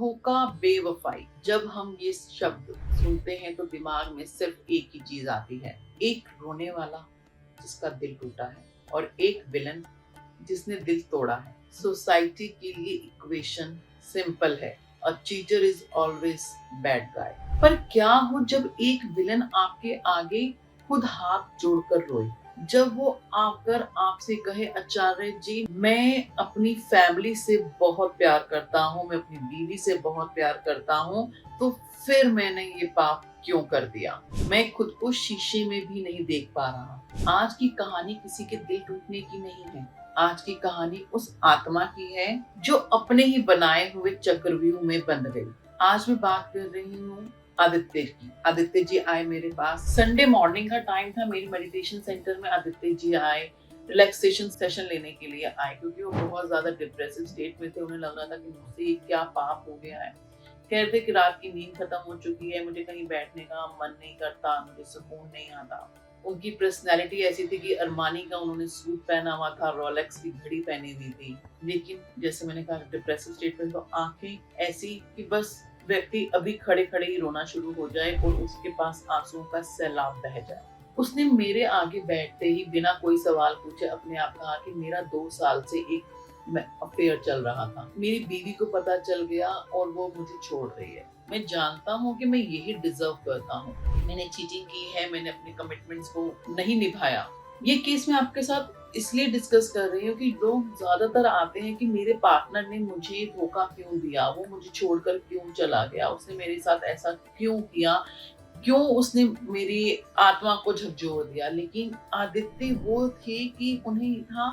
धोखा, बेवफाई। जब हम ये शब्द सुनते हैं तो दिमाग में सिर्फ एक ही चीज आती है, एक रोने वाला जिसका दिल टूटा है और एक विलन जिसने दिल तोड़ा है। सोसाइटी के लिए इक्वेशन सिंपल है, a cheater is always bad guy. पर क्या हो जब एक विलन आपके आगे खुद हाथ जोड़कर रोए, जब वो आकर आपसे कहे, आचार्य जी मैं अपनी फैमिली से बहुत प्यार करता हूँ, मैं अपनी बीवी से बहुत प्यार करता हूँ, तो फिर मैंने ये पाप क्यों कर दिया। मैं खुद को शीशे में भी नहीं देख पा रहा। आज की कहानी किसी के दिल टूटने की नहीं है, आज की कहानी उस आत्मा की है जो अपने ही बनाए हुए चक्रव्यूह में बंध गई। आज मैं बात कर रही हूँ आदित्य की। आदित्य जी आए मेरे पास, संडे मॉर्निंग का टाइम था, मेरी मेडिटेशन सेंटर में आदित्य जी आए, रिलैक्सेशन सेशन लेने के लिए आए, क्योंकि वो बहुत ज्यादा डिप्रेसिव स्टेट में थे। उन्हें लग रहा था कि मुझसे ये क्या पाप हो गया है। कह रहे थे कि रात की नींद खत्म हो चुकी है, मुझे कहीं बैठने का मन नहीं करता, मुझे सुकून नहीं आता। उनकी पर्सनैलिटी ऐसी थी कि अरमानी का उन्होंने सूट पहना हुआ था, रोलेक्स की घड़ी पहनी हुई थी, लेकिन जैसे मैंने कहा डिप्रेसिव स्टेट में तो आंखें ऐसी कि बस व्यक्ति अभी खड़े खड़े ही रोना शुरू हो जाए और उसके पास आंसुओं का सैलाब बह जाए। उसने मेरे आगे बैठते ही बिना कोई सवाल पूछे अपने आप कहा कि मेरा 2 साल से एक अफेयर चल रहा था, मेरी बीवी को पता चल गया और वो मुझे छोड़ रही है। मैं जानता हूँ कि मैं यही डिजर्व करता हूँ, मैंने चीटिंग की है, मैंने अपने कमिटमेंट्स को नहीं निभाया। ये केस मैं आपके साथ इसलिए डिस्कस कर रही हूँ कि लोग ज्यादातर आते हैं कि मेरे पार्टनर ने मुझे धोखा क्यों दिया, वो मुझे छोड़कर क्यों चला गया, उसने मेरे साथ ऐसा क्यों किया, क्यों उसने मेरी आत्मा को झकझोर दिया। लेकिन आदित्य वो थे कि उन्हें था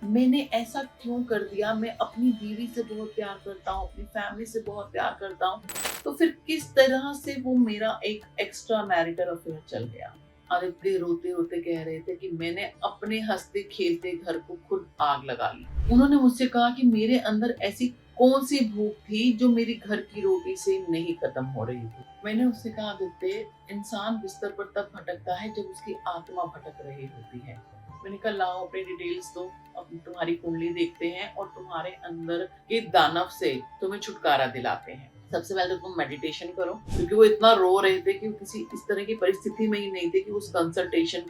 मैंने ऐसा क्यों कर दिया, मैं अपनी बीवी से बहुत प्यार करता हूँ, अपनी फैमिली से बहुत प्यार करता हूँ, तो फिर किस तरह से वो मेरा एक एक्स्ट्रा मैरिटल अफेयर चल गया। आदित्य रोते रोते कह रहे थे कि मैंने अपने हंसते खेलते घर को खुद आग लगा ली। उन्होंने मुझसे कहा कि मेरे अंदर ऐसी कौन सी भूख थी जो मेरी घर की रोटी से नहीं खत्म हो रही थी। मैंने उससे कहा आदित्य, इंसान बिस्तर पर तब भटकता है जब उसकी आत्मा भटक रही होती है। मैंने कहा लाओ अपनी डिटेल्स दो, अब तुम्हारी कुंडली देखते हैं और तुम्हारे अंदर के दानव से तुम्हें छुटकारा दिलाते हैं। सबसे पहले तो तुम मेडिटेशन करो, क्योंकि वो इतना रो रहे थे कि वो किसी इस तरह की परिस्थिति में ही नहीं थे कि उस कंसल्टेशन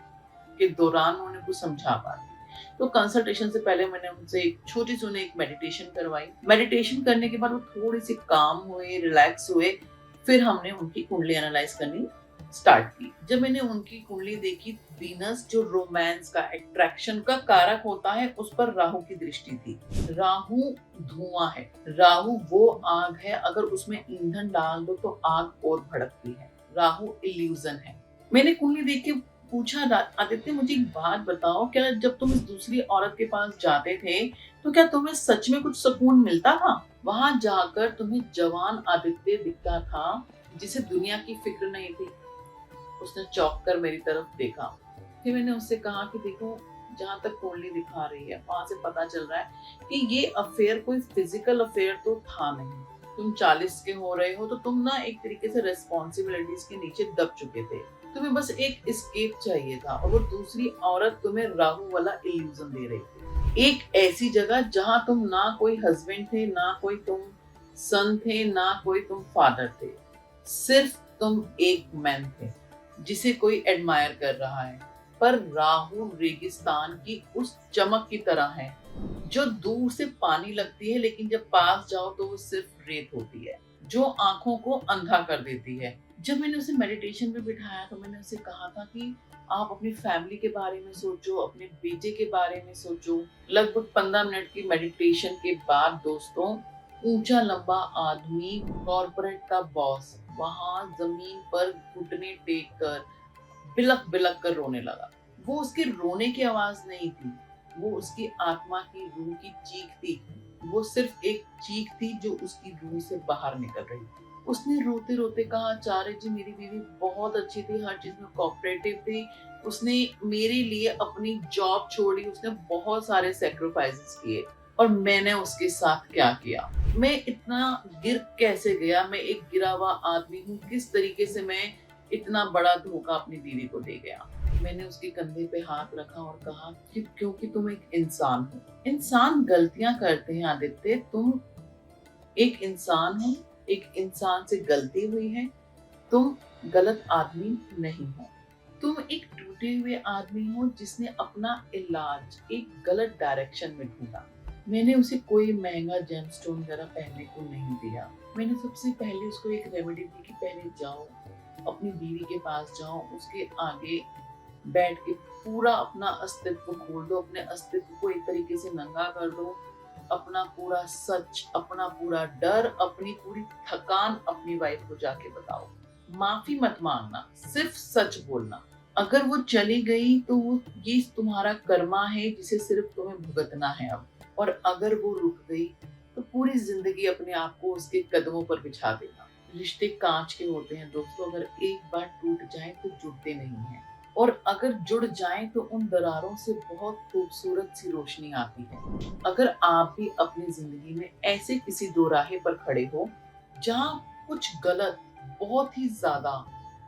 के दौरान उन्हें कुछ समझा पाते। तो कंसल्टेशन से पहले मैंने उनसे एक छोटी सी एक मेडिटेशन करवाई। मेडिटेशन करने के बाद वो थोड़ी सी काम हुए, रिलैक्स हुए, फिर हमने उनकी कुंडली एनालाइज करनी स्टार्ट की। जब मैंने उनकी कुंडली देखी, वीनस जो रोमांस का, अट्रैक्शन का कारक होता है, उस पर राहु की दृष्टि थी। राहु धुआं है, राहु वो आग है, अगर उसमें ईंधन डाल दो तो आग और भड़कती है। राहु इल्यूजन है। मैंने कुंडली देख के पूछा, आदित्य मुझे एक बात बताओ, क्या जब तुम इस दूसरी औरत के पास जाते थे तो क्या तुम्हें सच में कुछ सुकून मिलता था? वहां जाकर तुम्हें जवान आदित्य दिखता था जिसे दुनिया की फिक्र नहीं थी। उसने चौंक कर मेरी तरफ देखा। फिर मैंने उससे कहा कि देखो, जहाँ तक कुंडली दिखा रही है वहां से पता चल रहा है कि ये अफेयर कोई फिजिकल अफेयर तो था नहीं। तुम 40 के हो रहे हो तो तुम ना एक तरीके से रेस्पॉन्सिबिलिटीज के नीचे दब चुके थे, तुम्हें बस एक एस्केप चाहिए था, और वो दूसरी औरत तुम्हें राहु वाला इल्यूजन दे रही थी। एक ऐसी जगह जहां तुम ना कोई हस्बैंड थे, ना कोई तुम सन थे, ना कोई तुम फादर थे, सिर्फ तुम एक मैन थे जिसे कोई एडमायर कर रहा है। पर राहु रेगिस्तान की उस चमक की तरह है जो दूर से पानी लगती है, लेकिन जब पास जाओ तो वो सिर्फ रेत होती है जो आंखों को अंधा कर देती है। जब मैंने उसे मेडिटेशन में बिठाया तो मैंने उसे कहा था कि आप अपनी फैमिली के बारे में सोचो, अपने बेटे के बारे में सोचो। लगभग 15 मिनट की मेडिटेशन के बाद दोस्तों, ऊंचा लंबा आदमी, कॉर्पोरेट का बॉस, वहां जमीन पर घुटने टेक कर बिलक बिलक कर रोने लगा। वो उसके रोने की आवाज नहीं थी, वो उसकी आत्मा की रूह की चीख थी। वो सिर्फ एक चीख थी जो उसकी रूह से बाहर निकल रही थी। उसने रोते रोते कहा, आचार्य जी मेरी बीवी बहुत अच्छी थी, हर चीज में कोऑपरेटिव थी, उसने मेरे लिए अपनी जॉब छोड़ी, उसने बहुत सारे सेक्रीफाइसेस किए, और मैंने उसके साथ क्या किया? मैं इतना गिर कैसे गया? मैं एक गिरा हुआ आदमी हूँ, किस तरीके से मैं इतना बड़ा धोखा अपनी बीवी को दे गया? मैंने उसके कंधे पे हाथ रखा और कहा कि क्योंकि तुम एक इंसान हो। इंसान गलतियां करते हैं आदित्य, तुम एक इंसान हो, एक इंसान से गलती हुई है, तुम गलत आदमी नहीं हो। तुम एक टूटे हुए आदमी हो जिसने अपना इलाज एक गलत डायरेक्शन में ढूंढा। मैंने उसे कोई महंगा जेमस्टोन वगैरह पहनने को नहीं दिया। मैंने सबसे पहले उसको एक रेमेडी दी कि पहले जाओ, अपनी बीवी के पास जाओ, उसके आगे बैठ के पूरा अपना अस्तित्व खोल दो, अपने अस्तित्व को एक तरीके से नंगा कर दो, अपना पूरा सच, अपना पूरा डर, अपनी पूरी थकान अपनी वाइफ को जाके बताओ। माफी मत मांगना, सिर्फ सच बोलना। अगर वो चली गई तो ये तुम्हारा कर्मा है जिसे सिर्फ तुम्हें भुगतना है अब। और अगर वो रुक गई तो पूरी जिंदगी अपने आप को उसके कदमों पर बिछा देना। रिश्ते कांच के होते हैं दोस्तों, अगर एक बार टूट जाए तो जुड़ते नहीं हैं। और अगर जुड़ जाएं तो उन दरारों से बहुत खूबसूरत सी रोशनी आती है। अगर आप भी अपनी जिंदगी में ऐसे किसी दोराहे पर खड़े हो जहां कुछ गलत बहुत ही ज्यादा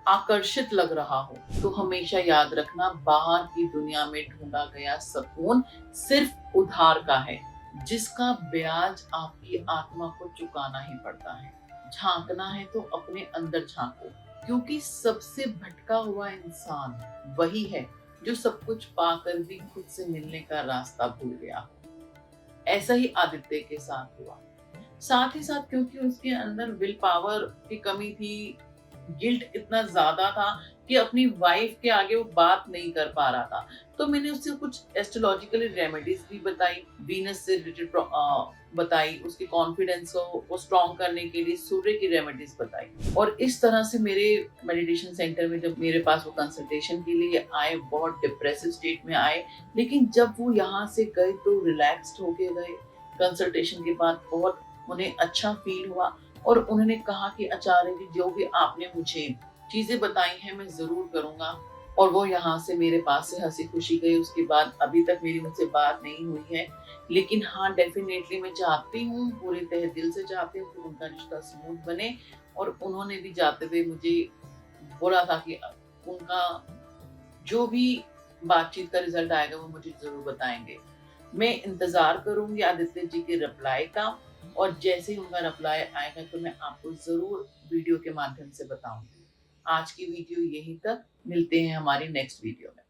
आकर्षित लग रहा हो, तो हमेशा याद रखना, बाहर की दुनिया में ढूंढा गया सुकून सिर्फ उधार का है, जिसका ब्याज आपकी आत्मा को चुकाना ही पड़ता है। झांकना है तो अपने अंदर झांको, क्योंकि सबसे भटका हुआ इंसान वही है जो सब कुछ पाकर भी खुद से मिलने का रास्ता भूल गया हो। ऐसा ही आदित्य के साथ हुआ। साथ ही साथ क्योंकि उसके अंदर विल पावर की कमी थी, गिल्ट इतना ज्यादा था कि अपनी वाइफ के आगे वो बात नहीं कर पा रहा था, तो मैंने उससे कुछ एस्ट्रोलॉजिकल रेमेडीज भी बताई, वीनस से रिलेटेड बताई, उसके कॉन्फिडेंस को स्ट्रॉन्ग करने के लिए सूर्य की रेमेडीज बताई। और इस तरह से मेरे मेडिटेशन सेंटर में जब मेरे पास वो कंसल्टेशन के लिए आए, बहुत डिप्रेसिव स्टेट में आए, लेकिन जब वो यहाँ से गए तो रिलैक्स्ड होके गए। कंसल्टेशन के बाद बहुत उन्हें अच्छा फील हुआ और उन्होंने कहा कि आचार्य जी, जो भी आपने मुझे चीजें बताई हैं मैं जरूर करूंगा। और वो यहाँ से मेरे पास से हंसी खुशी गई। उसके बाद अभी तक मेरी उनसे बात नहीं हुई है, लेकिन हाँ डेफिनेटली मैं चाहती हूँ, पूरे तहे दिल से चाहती हूँ कि उनका रिश्ता स्मूथ बने। और उन्होंने भी जाते हुए मुझे बोला था कि उनका जो भी बातचीत का रिजल्ट आएगा वो मुझे जरूर बताएंगे। मैं इंतजार करूंगी आदित्य जी के रिप्लाई का, और जैसे ही उनका रिप्लाई आएगा तो मैं आपको जरूर वीडियो के माध्यम से बताऊंगी। आज की वीडियो यहीं तक, मिलते हैं हमारी नेक्स्ट वीडियो में।